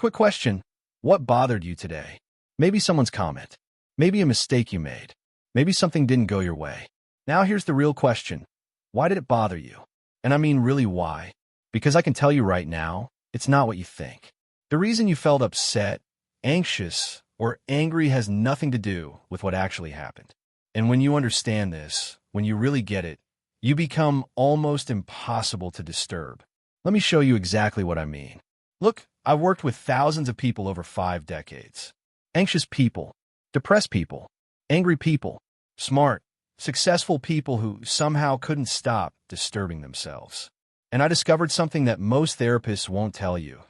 Quick question. What bothered you today? Maybe someone's comment. Maybe a mistake you made. Maybe something didn't go your way. Now here's the real question. Why did it bother you? And I mean really why? Because I can tell you right now, it's not what you think. The reason you felt upset, anxious, or angry has nothing to do with what actually happened. And when you understand this, when you really get it, you become almost impossible to disturb. Let me show you exactly what I mean. Look, I've worked with thousands of people over 5 decades. Anxious people, depressed people, angry people, smart, successful people who somehow couldn't stop disturbing themselves. And I discovered something that most therapists won't tell you.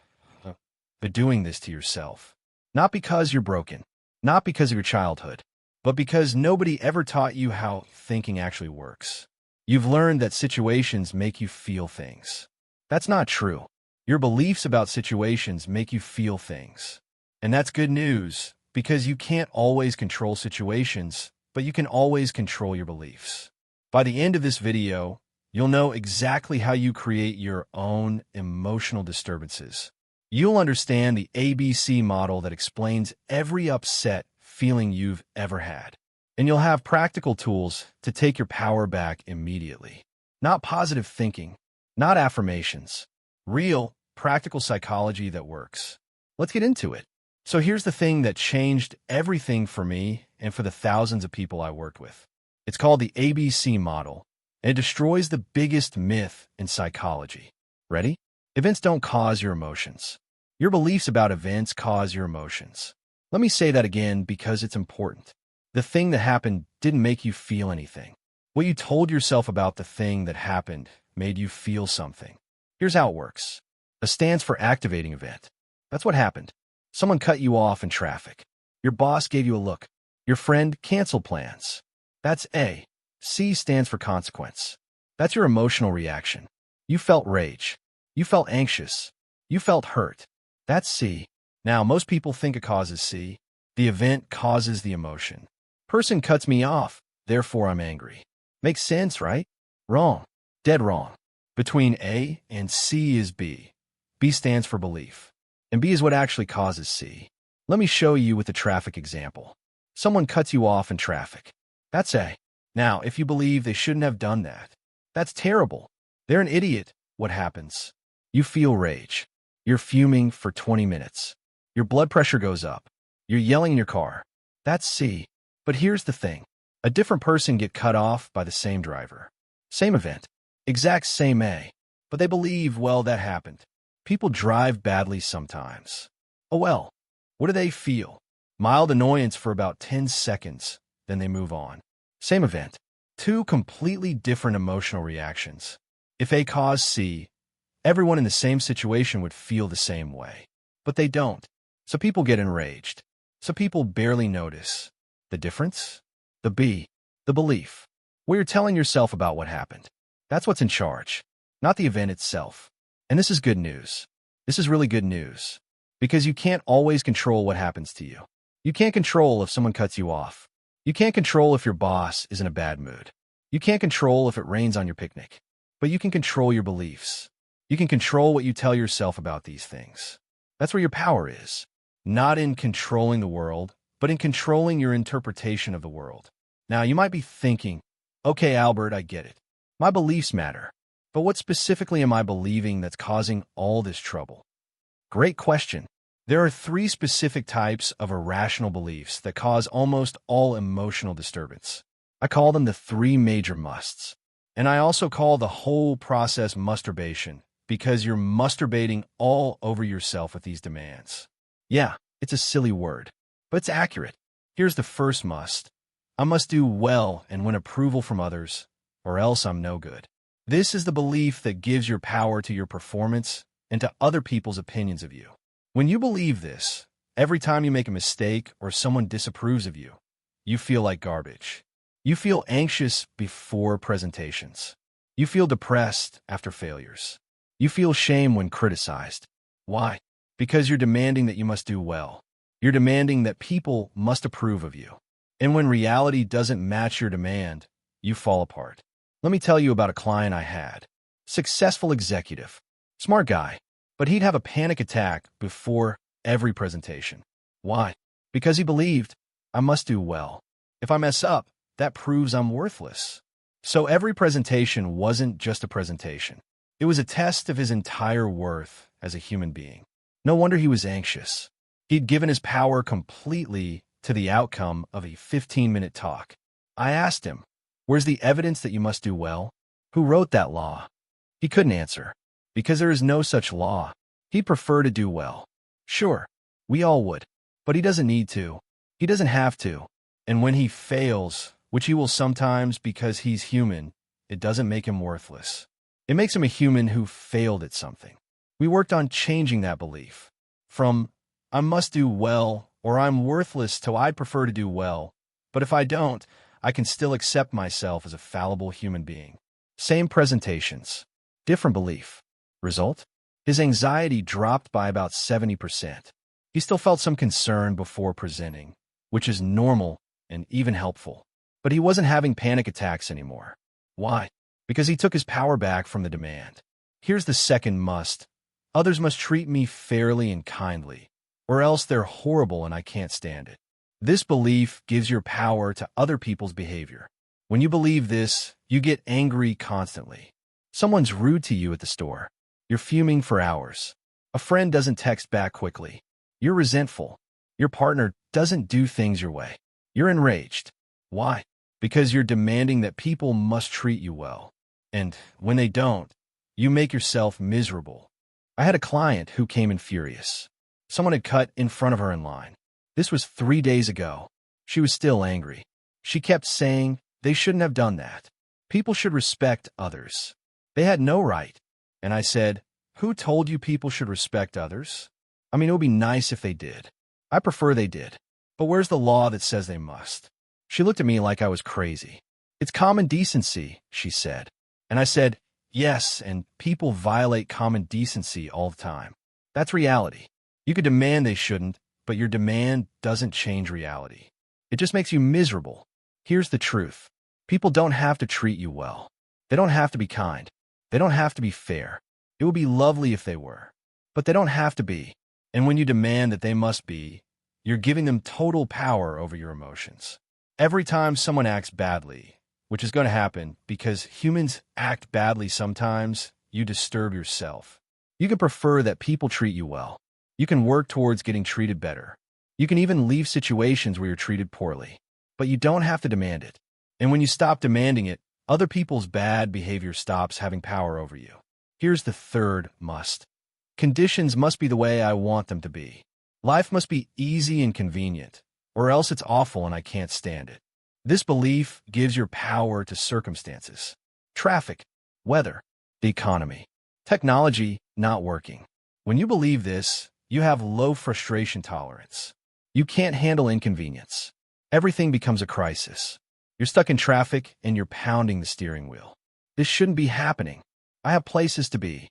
You're doing this to yourself. Not because you're broken, not because of your childhood, but because nobody ever taught you how thinking actually works. You've learned that situations make you feel things. That's not true. Your beliefs about situations make you feel things. And that's good news, because you can't always control situations, but you can always control your beliefs. By the end of this video, you'll know exactly how you create your own emotional disturbances. You'll understand the ABC model that explains every upset feeling you've ever had. And you'll have practical tools to take your power back immediately. Not positive thinking, not affirmations. Real, practical psychology that works. Let's get into it. So here's the thing that changed everything for me and for the thousands of people I worked with. It's called the ABC model, and it destroys the biggest myth in psychology. Ready? Events don't cause your emotions. Your beliefs about events cause your emotions. Let me say that again because it's important. The thing that happened didn't make you feel anything. What you told yourself about the thing that happened made you feel something. Here's how it works. A stands for activating event. That's what happened. Someone cut you off in traffic. Your boss gave you a look. Your friend canceled plans. That's A. C stands for consequence. That's your emotional reaction. You felt rage. You felt anxious. You felt hurt. That's C. Now, most people think it causes C. The event causes the emotion. Person cuts me off, therefore I'm angry. Makes sense, right? Wrong. Dead wrong. Between A and C is B. B stands for belief. And B is what actually causes C. Let me show you with a traffic example. Someone cuts you off in traffic. That's A. Now, if you believe they shouldn't have done that, that's terrible. They're an idiot. What happens? You feel rage. You're fuming for 20 minutes. Your blood pressure goes up. You're yelling in your car. That's C. But here's the thing. A different person get cut off by the same driver. Same event. Exact same A. But they believe, well, that happened. People drive badly sometimes. Oh well. What do they feel? Mild annoyance for about 10 seconds, then they move on. Same event. 2 completely different emotional reactions. If A caused C, everyone in the same situation would feel the same way. But they don't. So people get enraged. So people barely notice. The difference? The B. The belief. What you're telling yourself about what happened. That's what's in charge, not the event itself. And this is good news. This is really good news. Because you can't always control what happens to you. You can't control if someone cuts you off. You can't control if your boss is in a bad mood. You can't control if it rains on your picnic. But you can control your beliefs. You can control what you tell yourself about these things. That's where your power is. Not in controlling the world, but in controlling your interpretation of the world. Now, you might be thinking, okay, Albert, I get it. My beliefs matter. But what specifically am I believing that's causing all this trouble? Great question. There are 3 specific types of irrational beliefs that cause almost all emotional disturbance. I call them the 3 major musts. And I also call the whole process masturbation because you're masturbating all over yourself with these demands. Yeah, it's a silly word, but it's accurate. Here's the first must. I must do well and win approval from others, or else I'm no good. This is the belief that gives your power to your performance and to other people's opinions of you. When you believe this, every time you make a mistake or someone disapproves of you, you feel like garbage. You feel anxious before presentations. You feel depressed after failures. You feel shame when criticized. Why? Because you're demanding that you must do well. You're demanding that people must approve of you. And when reality doesn't match your demand, you fall apart. Let me tell you about a client I had. Successful executive. Smart guy. But he'd have a panic attack before every presentation. Why? Because he believed, I must do well. If I mess up, that proves I'm worthless. So every presentation wasn't just a presentation. It was a test of his entire worth as a human being. No wonder he was anxious. He'd given his power completely to the outcome of a 15-minute talk. I asked him, where's the evidence that you must do well? Who wrote that law? He couldn't answer. Because there is no such law. He'd prefer to do well. Sure, we all would. But he doesn't need to. He doesn't have to. And when he fails, which he will sometimes because he's human, it doesn't make him worthless. It makes him a human who failed at something. We worked on changing that belief. From, I must do well, or I'm worthless, to I'd prefer to do well. But if I don't, I can still accept myself as a fallible human being. Same presentations. Different belief. Result? His anxiety dropped by about 70%. He still felt some concern before presenting, which is normal and even helpful. But he wasn't having panic attacks anymore. Why? Because he took his power back from the demand. Here's the second must. Others must treat me fairly and kindly, or else they're horrible and I can't stand it. This belief gives your power to other people's behavior. When you believe this, you get angry constantly. Someone's rude to you at the store. You're fuming for hours. A friend doesn't text back quickly. You're resentful. Your partner doesn't do things your way. You're enraged. Why? Because you're demanding that people must treat you well. And when they don't, you make yourself miserable. I had a client who came in furious. Someone had cut in front of her in line. This was 3 days ago. She was still angry. She kept saying they shouldn't have done that. People should respect others. They had no right. And I said, who told you people should respect others? I mean, it would be nice if they did. I prefer they did. But where's the law that says they must? She looked at me like I was crazy. It's common decency, she said. And I said, yes, and people violate common decency all the time. That's reality. You could demand they shouldn't, but your demand doesn't change reality. It just makes you miserable. Here's the truth. People don't have to treat you well. They don't have to be kind. They don't have to be fair. It would be lovely if they were. But they don't have to be. And when you demand that they must be, you're giving them total power over your emotions. Every time someone acts badly, which is going to happen because humans act badly sometimes, you disturb yourself. You can prefer that people treat you well. You can work towards getting treated better. You can even leave situations where you're treated poorly. But you don't have to demand it. And when you stop demanding it, other people's bad behavior stops having power over you. Here's the third must. Conditions must be the way I want them to be. Life must be easy and convenient, or else it's awful and I can't stand it. This belief gives your power to circumstances. Traffic, weather, the economy, technology not working. When you believe this, you have low frustration tolerance. You can't handle inconvenience. Everything becomes a crisis. You're stuck in traffic and you're pounding the steering wheel. This shouldn't be happening. I have places to be.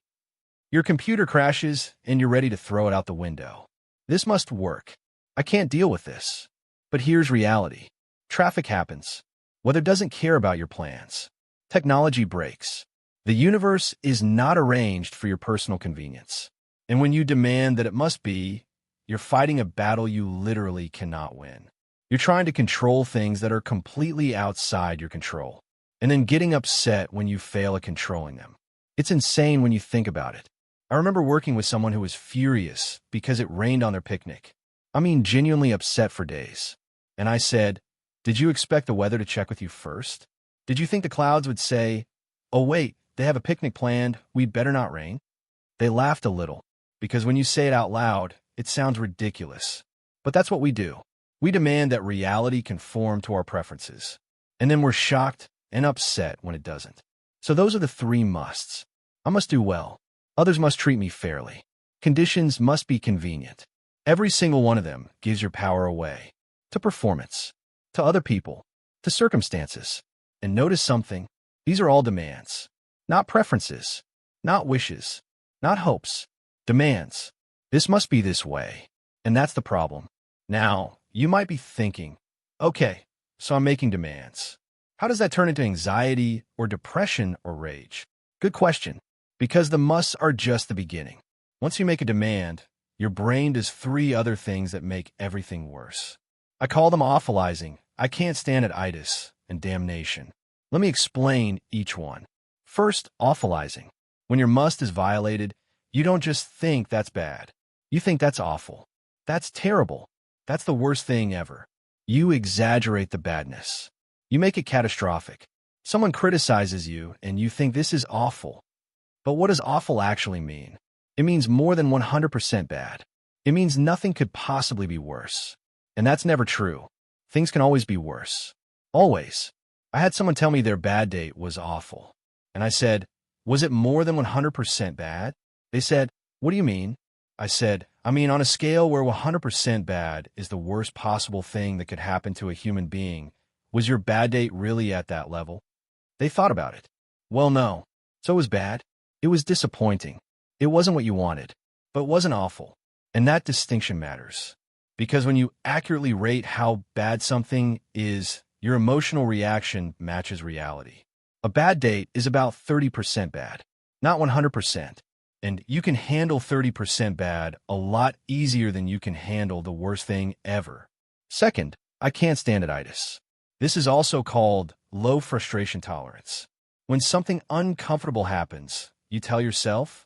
Your computer crashes and you're ready to throw it out the window. This must work. I can't deal with this. But here's reality. Traffic happens. Weather doesn't care about your plans. Technology breaks. The universe is not arranged for your personal convenience. And when you demand that it must be, you're fighting a battle you literally cannot win. You're trying to control things that are completely outside your control, and then getting upset when you fail at controlling them. It's insane when you think about it. I remember working with someone who was furious because it rained on their picnic. I mean, genuinely upset for days. And I said, did you expect the weather to check with you first? Did you think the clouds would say, oh wait, they have a picnic planned, we'd better not rain? They laughed a little, because when you say it out loud, it sounds ridiculous. But that's what we do. We demand that reality conform to our preferences. And then we're shocked and upset when it doesn't. So those are the three musts. I must do well. Others must treat me fairly. Conditions must be convenient. Every single one of them gives your power away. To performance. To other people. To circumstances. And notice something. These are all demands. Not preferences. Not wishes. Not hopes. Demands. This must be this way. And that's the problem. Now, you might be thinking, okay, so I'm making demands. How does that turn into anxiety or depression or rage? Good question. Because the musts are just the beginning. Once you make a demand, your brain does three other things that make everything worse. I call them awfulizing, I can't stand it itis, and damnation. Let me explain each one. First, awfulizing. When your must is violated, you don't just think that's bad. You think that's awful. That's terrible. That's the worst thing ever. You exaggerate the badness. You make it catastrophic. Someone criticizes you, and you think this is awful. But what does awful actually mean? It means more than 100% bad. It means nothing could possibly be worse. And that's never true. Things can always be worse. Always. I had someone tell me their bad date was awful. And I said, was it more than 100% bad? They said, what do you mean? I said, I mean on a scale where 100% bad is the worst possible thing that could happen to a human being, was your bad date really at that level? They thought about it. Well, no. So it was bad. It was disappointing. It wasn't what you wanted, but it wasn't awful. And that distinction matters. Because when you accurately rate how bad something is, your emotional reaction matches reality. A bad date is about 30% bad, not 100%. And you can handle 30% bad a lot easier than you can handle the worst thing ever. Second, I can't stand it itis. This is also called low frustration tolerance. When something uncomfortable happens, you tell yourself,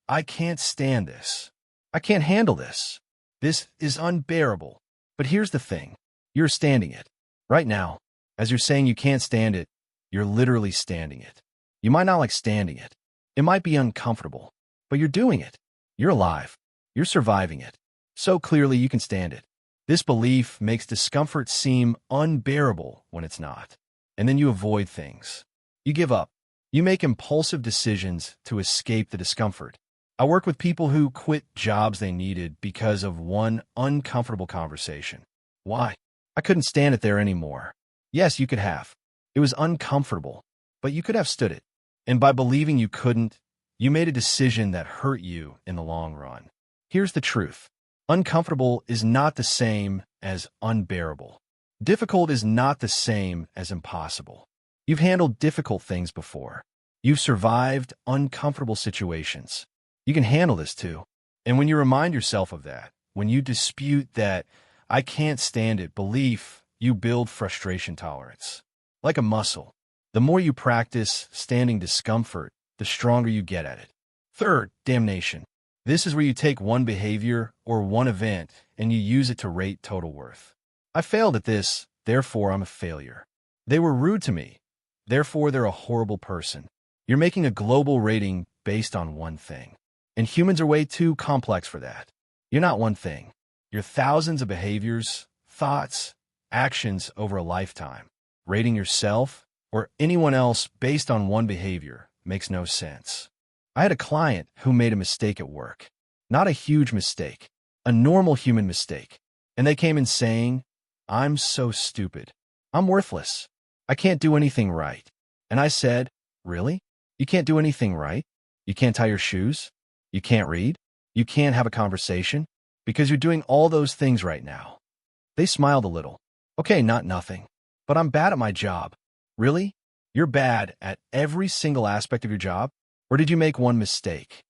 I can't stand this. I can't handle this. This is unbearable. But here's the thing. You're standing it. Right now, as you're saying you can't stand it, you're literally standing it. You might not like standing it. It might be uncomfortable, but you're doing it. You're alive. You're surviving it. So clearly you can stand it. This belief makes discomfort seem unbearable when it's not. And then you avoid things. You give up. You make impulsive decisions to escape the discomfort. I work with people who quit jobs they needed because of one uncomfortable conversation. Why? I couldn't stand it there anymore. Yes, you could have. It was uncomfortable, but you could have stood it. And by believing you couldn't, you made a decision that hurt you in the long run. Here's the truth. Uncomfortable is not the same as unbearable. Difficult is not the same as impossible. You've handled difficult things before. You've survived uncomfortable situations. You can handle this too. And when you remind yourself of that, when you dispute that I can't stand it belief, you build frustration tolerance. Like a muscle, the more you practice standing discomfort, the stronger you get at it. Third, damnation. This is where you take one behavior or one event and you use it to rate total worth. I failed at this, therefore I'm a failure. They were rude to me, therefore they're a horrible person. You're making a global rating based on one thing. And humans are way too complex for that. You're not one thing. You're thousands of behaviors, thoughts, actions over a lifetime. Rating yourself or anyone else based on one behavior makes no sense. I had a client who made a mistake at work. Not a huge mistake, a normal human mistake. And they came in saying, I'm so stupid. I'm worthless. I can't do anything right. And I said, really? You can't do anything right? You can't tie your shoes? You can't read? You can't have a conversation? Because you're doing all those things right now. They smiled a little. Okay, not nothing. But I'm bad at my job. Really? You're bad at every single aspect of your job? Or did you make one mistake?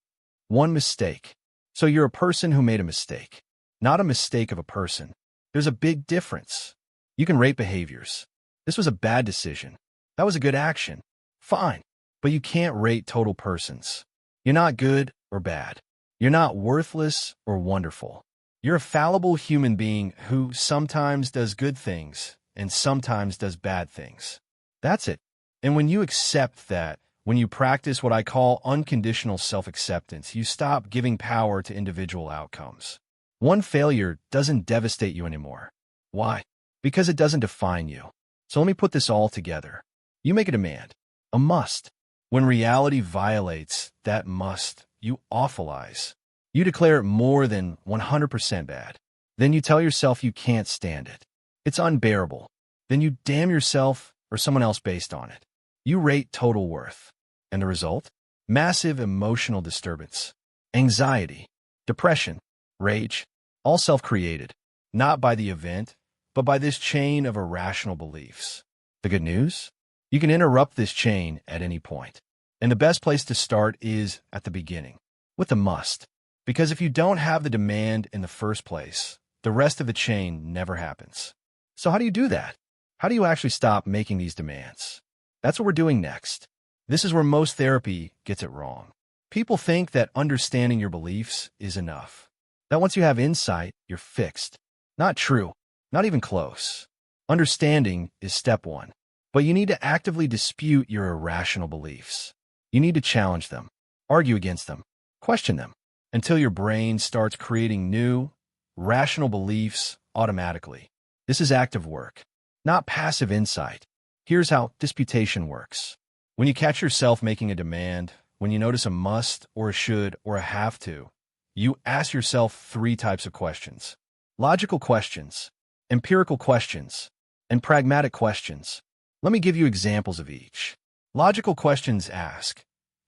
One mistake. So you're a person who made a mistake. Not a mistake of a person. There's a big difference. You can rate behaviors. This was a bad decision. That was a good action. Fine. But you can't rate total persons. You're not good or bad. You're not worthless or wonderful. You're a fallible human being who sometimes does good things and sometimes does bad things. That's it. And when you accept that, when you practice what I call unconditional self-acceptance, you stop giving power to individual outcomes. One failure doesn't devastate you anymore. Why? Because it doesn't define you. So let me put this all together. You make a demand, a must. When reality violates that must, you awfulize. You declare it more than 100% bad. Then you tell yourself you can't stand it. It's unbearable. Then you damn yourself or someone else based on it. You rate total worth. And the result? Massive emotional disturbance, anxiety, depression, rage, all self-created, not by the event, but by this chain of irrational beliefs. The good news? You can interrupt this chain at any point. And the best place to start is at the beginning, with the must. Because if you don't have the demand in the first place, the rest of the chain never happens. So how do you do that? How do you actually stop making these demands? That's what we're doing next. This is where most therapy gets it wrong. People think that understanding your beliefs is enough. That once you have insight, you're fixed. Not true. Not even close. Understanding is step one. But you need to actively dispute your irrational beliefs. You need to challenge them, argue against them, question them, until your brain starts creating new, rational beliefs automatically. This is active work, not passive insight. Here's how disputation works. When you catch yourself making a demand, when you notice a must or a should or a have to, you ask yourself three types of questions: logical questions, empirical questions, and pragmatic questions. Let me give you examples of each. Logical questions ask,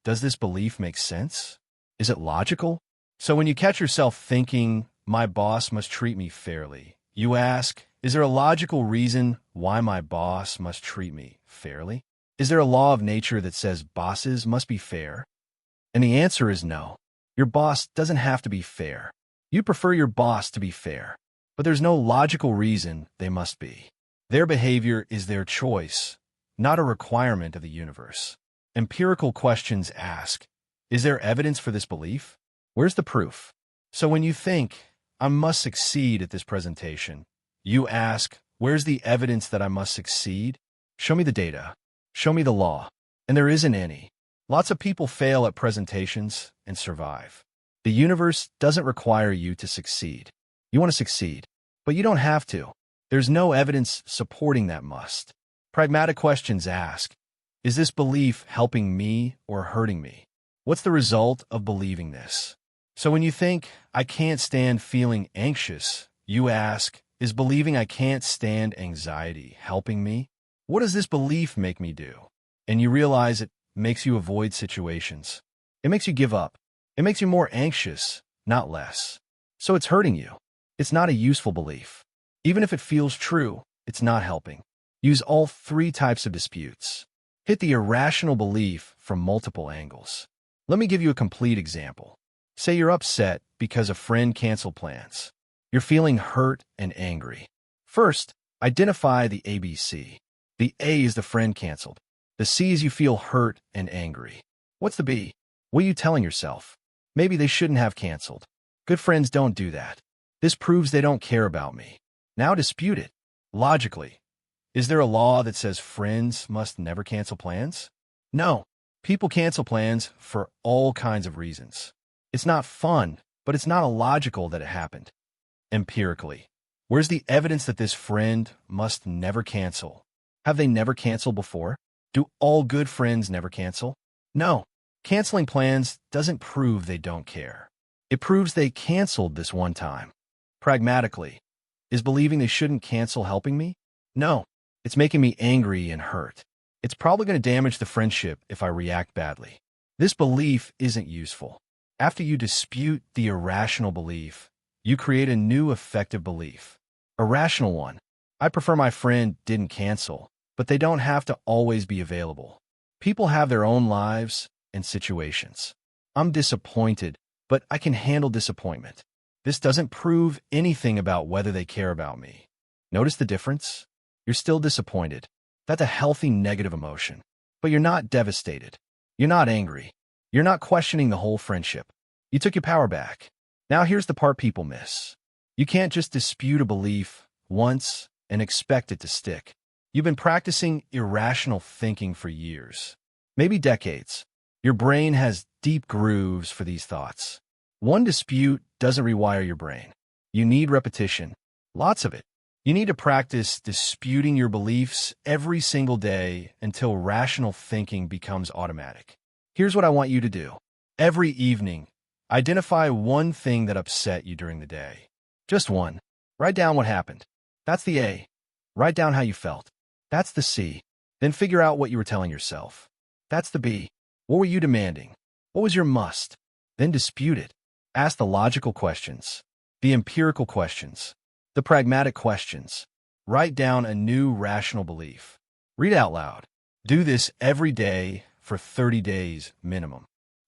does this belief make sense? Is it logical? So when you catch yourself thinking, my boss must treat me fairly, you ask, is there a logical reason why my boss must treat me fairly? Is there a law of nature that says bosses must be fair? And the answer is no. Your boss doesn't have to be fair. You prefer your boss to be fair, but there's no logical reason they must be. Their behavior is their choice, not a requirement of the universe. Empirical questions ask, is there evidence for this belief? Where's the proof? So when you think, I must succeed at this presentation, you ask, where's the evidence that I must succeed? Show me the data. Show me the law. And there isn't any. Lots of people fail at presentations and survive. The universe doesn't require you to succeed. You want to succeed, but you don't have to. There's no evidence supporting that must. Pragmatic questions ask, is this belief helping me or hurting me? What's the result of believing this? So when you think, I can't stand feeling anxious, you ask, is believing I can't stand anxiety helping me? What does this belief make me do? And you realize it makes you avoid situations. It makes you give up. It makes you more anxious, not less. So it's hurting you. It's not a useful belief. Even if it feels true, it's not helping. Use all three types of disputes. Hit the irrational belief from multiple angles. Let me give you a complete example. Say you're upset because a friend canceled plans. You're feeling hurt and angry. First, identify the ABC. The A is the friend canceled. The C is you feel hurt and angry. What's the B? What are you telling yourself? Maybe they shouldn't have canceled. Good friends don't do that. This proves they don't care about me. Now dispute it. Logically, is there a law that says friends must never cancel plans? No. People cancel plans for all kinds of reasons. It's not fun, but it's not illogical that it happened. Empirically, where's the evidence that this friend must never cancel? Have they never canceled before? Do all good friends never cancel? No. Canceling plans doesn't prove they don't care. It proves they canceled this one time. Pragmatically, is believing they shouldn't cancel helping me? No. It's making me angry and hurt. It's probably going to damage the friendship if I react badly. This belief isn't useful. After you dispute the irrational belief, you create a new effective belief. A rational one. I prefer my friend didn't cancel, but they don't have to always be available. People have their own lives and situations. I'm disappointed, but I can handle disappointment. This doesn't prove anything about whether they care about me. Notice the difference? You're still disappointed. That's a healthy negative emotion. But you're not devastated. You're not angry. You're not questioning the whole friendship. You took your power back. Now here's the part people miss. You can't just dispute a belief once and expect it to stick. You've been practicing irrational thinking for years, maybe decades. Your brain has deep grooves for these thoughts. One dispute doesn't rewire your brain. You need repetition, lots of it. You need to practice disputing your beliefs every single day until rational thinking becomes automatic. Here's what I want you to do. Every evening, identify one thing that upset you during the day. Just one. Write down what happened. That's the A. Write down how you felt. That's the C. Then figure out what you were telling yourself. That's the B. What were you demanding? What was your must? Then dispute it. Ask the logical questions, the empirical questions, the pragmatic questions. Write down a new rational belief. Read out loud. Do this every day for 30 days minimum.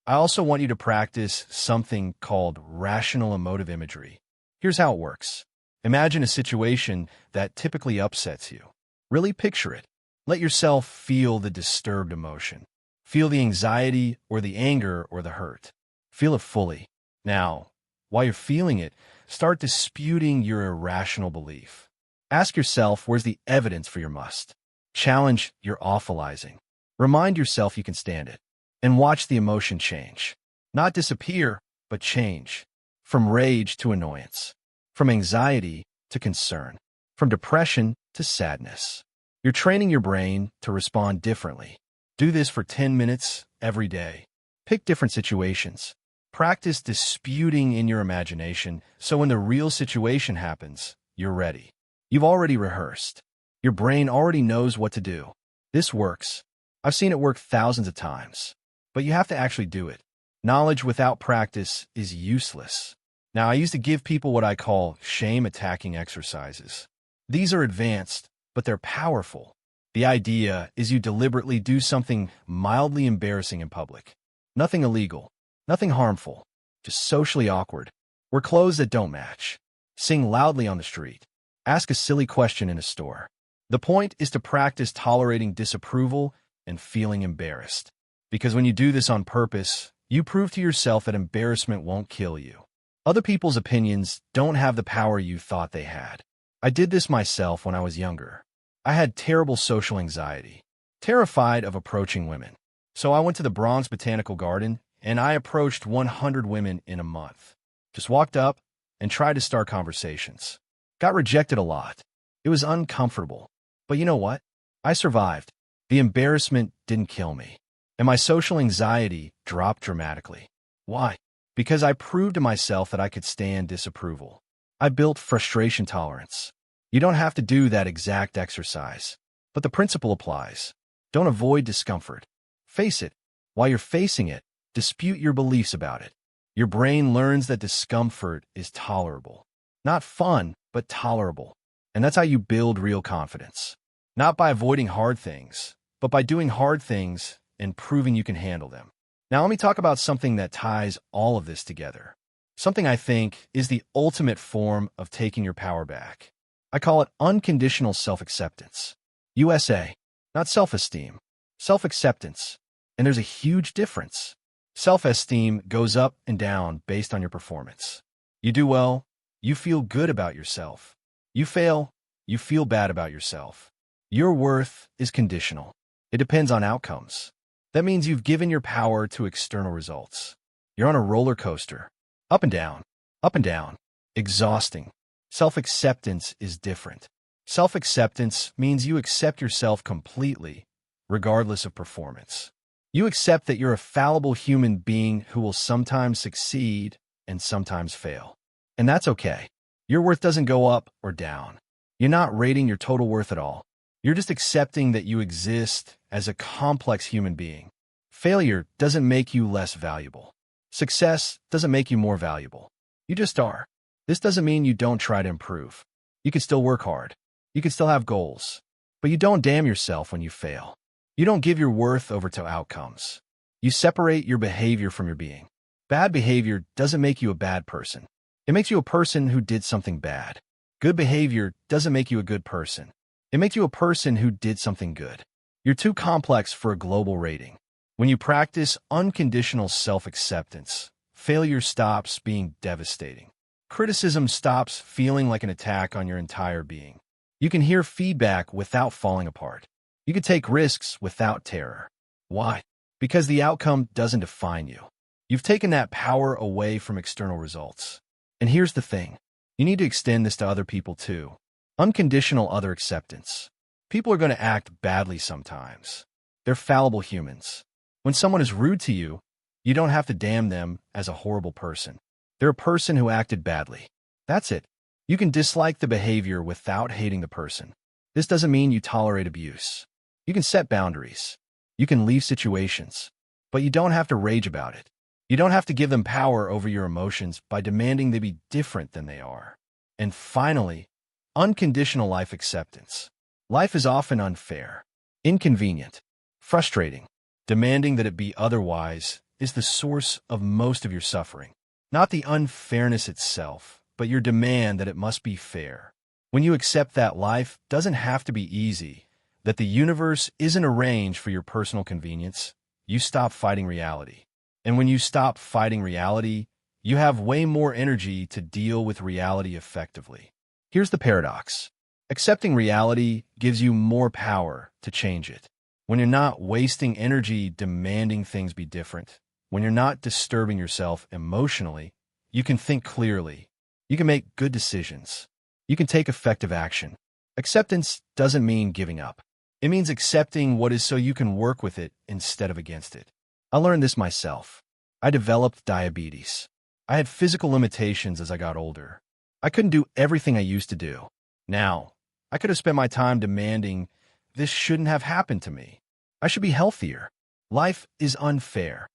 I also want you to practice something called rational emotive imagery. Here's how it works. Imagine a situation that typically upsets you. Really picture it. Let yourself feel the disturbed emotion. Feel the anxiety or the anger or the hurt. Feel it fully. Now, while you're feeling it, start disputing your irrational belief. Ask yourself, where's the evidence for your must? Challenge your awfulizing. Remind yourself you can stand it. And watch the emotion change. Not disappear, but change. From rage to annoyance. From anxiety to concern. From depression to sadness. You're training your brain to respond differently. Do this for 10 minutes every day. Pick different situations. Practice disputing in your imagination so when the real situation happens, you're ready. You've already rehearsed. Your brain already knows what to do. This works. I've seen it work thousands of times. But you have to actually do it. Knowledge without practice is useless. Now, I used to give people what I call shame-attacking exercises. These are advanced, but they're powerful. The idea is you deliberately do something mildly embarrassing in public. Nothing illegal, nothing harmful, just socially awkward. Wear clothes that don't match. Sing loudly on the street. Ask a silly question in a store. The point is to practice tolerating disapproval and feeling embarrassed. Because when you do this on purpose, you prove to yourself that embarrassment won't kill you. Other people's opinions don't have the power you thought they had. I did this myself when I was younger. I had terrible social anxiety, terrified of approaching women. So I went to the Bronx Botanical Garden and I approached 100 women in a month. Just walked up and tried to start conversations. Got rejected a lot. It was uncomfortable. But you know what? I survived. The embarrassment didn't kill me. And my social anxiety dropped dramatically. Why? Because I proved to myself that I could stand disapproval. I built frustration tolerance. You don't have to do that exact exercise, but the principle applies. Don't avoid discomfort. Face it. While you're facing it, dispute your beliefs about it. Your brain learns that discomfort is tolerable. Not fun, but tolerable. And that's how you build real confidence. Not by avoiding hard things, but by doing hard things and proving you can handle them. Now let me talk about something that ties all of this together. Something I think is the ultimate form of taking your power back. I call it unconditional self-acceptance. USA, not self-esteem. Self-acceptance. And there's a huge difference. Self-esteem goes up and down based on your performance. You do well, you feel good about yourself. You fail, you feel bad about yourself. Your worth is conditional. It depends on outcomes. That means you've given your power to external results. You're on a roller coaster. Up and down, exhausting. Self-acceptance is different. Self-acceptance means you accept yourself completely, regardless of performance. You accept that you're a fallible human being who will sometimes succeed and sometimes fail. And that's okay. Your worth doesn't go up or down. You're not rating your total worth at all. You're just accepting that you exist as a complex human being. Failure doesn't make you less valuable. Success doesn't make you more valuable. You just are. This doesn't mean you don't try to improve. You can still work hard. You can still have goals. But you don't damn yourself when you fail. You don't give your worth over to outcomes. You separate your behavior from your being. Bad behavior doesn't make you a bad person. It makes you a person who did something bad. Good behavior doesn't make you a good person. It makes you a person who did something good. You're too complex for a global rating. When you practice unconditional self-acceptance, failure stops being devastating. Criticism stops feeling like an attack on your entire being. You can hear feedback without falling apart. You can take risks without terror. Why? Because the outcome doesn't define you. You've taken that power away from external results. And here's the thing. You need to extend this to other people too. Unconditional other acceptance. People are going to act badly sometimes. They're fallible humans. When someone is rude to you, you don't have to damn them as a horrible person. They're a person who acted badly. That's it. You can dislike the behavior without hating the person. This doesn't mean you tolerate abuse. You can set boundaries. You can leave situations. But you don't have to rage about it. You don't have to give them power over your emotions by demanding they be different than they are. And finally, unconditional life acceptance. Life is often unfair, inconvenient, frustrating. Demanding that it be otherwise is the source of most of your suffering. Not the unfairness itself, but your demand that it must be fair. When you accept that life doesn't have to be easy, that the universe isn't arranged for your personal convenience, you stop fighting reality. And when you stop fighting reality, you have way more energy to deal with reality effectively. Here's the paradox. Accepting reality gives you more power to change it. When you're not wasting energy demanding things be different, when you're not disturbing yourself emotionally, you can think clearly. You can make good decisions. You can take effective action. Acceptance doesn't mean giving up. It means accepting what is so you can work with it instead of against it. I learned this myself. I developed diabetes. I had physical limitations as I got older. I couldn't do everything I used to do. Now, I could have spent my time demanding, this shouldn't have happened to me. I should be healthier. Life is unfair.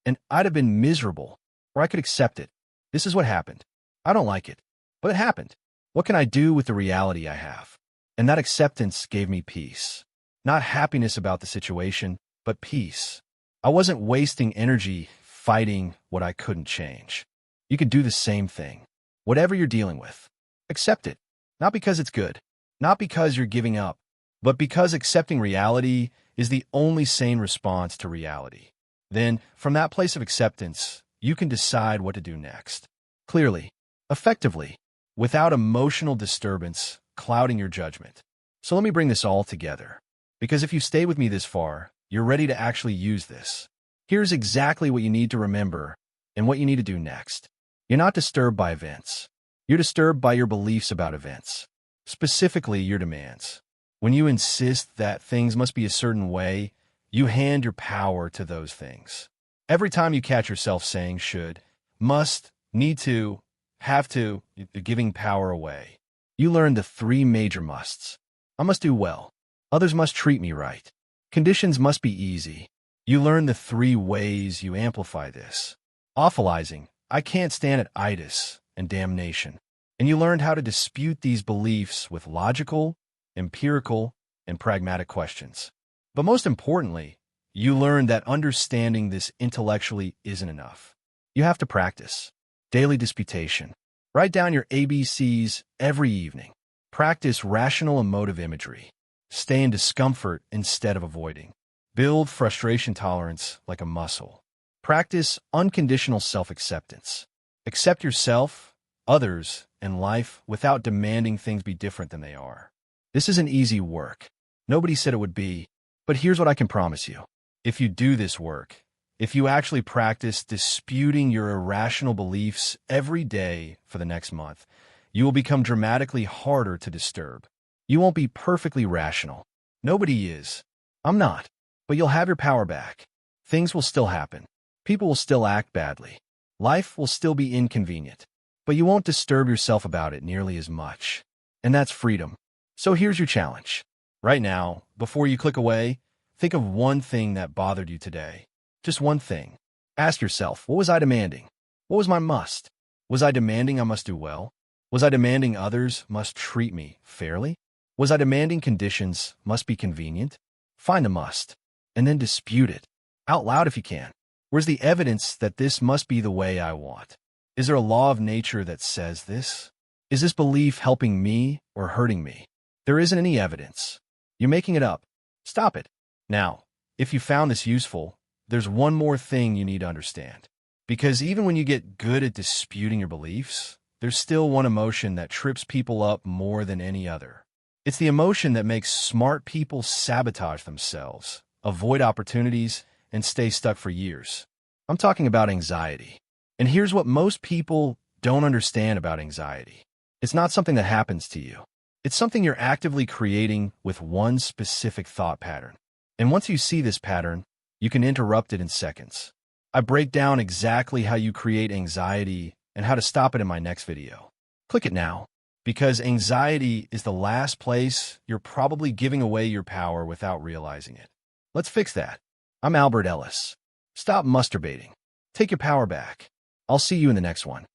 And I'd have been miserable, or I could accept it. This is what happened. I don't like it, but it happened. What can I do with the reality I have? And that acceptance gave me peace. Not happiness about the situation, but peace. I wasn't wasting energy fighting what I couldn't change. You can do the same thing. Whatever you're dealing with, accept it. Not because it's good, not because you're giving up, but because accepting reality is the only sane response to reality. Then, from that place of acceptance, you can decide what to do next. Clearly, effectively, without emotional disturbance clouding your judgment. So let me bring this all together. Because if you stay with me this far, you're ready to actually use this. Here's exactly what you need to remember and what you need to do next. You're not disturbed by events. You're disturbed by your beliefs about events, specifically your demands. When you insist that things must be a certain way, you hand your power to those things. Every time you catch yourself saying should, must, need to, have to, you're giving power away. You learn the three major musts. I must do well. Others must treat me right. Conditions must be easy. You learn the three ways you amplify this. Awfulizing, I can't stand it, itis, and damnation. And you learned how to dispute these beliefs with logical, empirical, and pragmatic questions. But most importantly, you learn that understanding this intellectually isn't enough. You have to practice. Daily disputation. Write down your ABCs every evening. Practice rational emotive imagery. Stay in discomfort instead of avoiding. Build frustration tolerance like a muscle. Practice unconditional self-acceptance. Accept yourself, others, and life without demanding things be different than they are. This isn't easy work. Nobody said it would be, but here's what I can promise you. If you do this work, if you actually practice disputing your irrational beliefs every day for the next month, you will become dramatically harder to disturb. You won't be perfectly rational. Nobody is. I'm not. But you'll have your power back. Things will still happen. People will still act badly. Life will still be inconvenient. But you won't disturb yourself about it nearly as much. And that's freedom. So here's your challenge. Right now, before you click away, think of one thing that bothered you today. Just one thing. Ask yourself, what was I demanding? What was my must? Was I demanding I must do well? Was I demanding others must treat me fairly? Was I demanding conditions must be convenient? Find the must, and then dispute it, out loud if you can. Where's the evidence that this must be the way I want? Is there a law of nature that says this? Is this belief helping me or hurting me? There isn't any evidence. You're making it up. Stop it. Now, if you found this useful, there's one more thing you need to understand. Because even when you get good at disputing your beliefs, there's still one emotion that trips people up more than any other. It's the emotion that makes smart people sabotage themselves, avoid opportunities, and stay stuck for years. I'm talking about anxiety. And here's what most people don't understand about anxiety. It's not something that happens to you. It's something you're actively creating with one specific thought pattern. And once you see this pattern, you can interrupt it in seconds. I break down exactly how you create anxiety and how to stop it in my next video. Click it now, because anxiety is the last place you're probably giving away your power without realizing it. Let's fix that. I'm Ellis. Stop masturbating. Take your power back. I'll see you in the next one.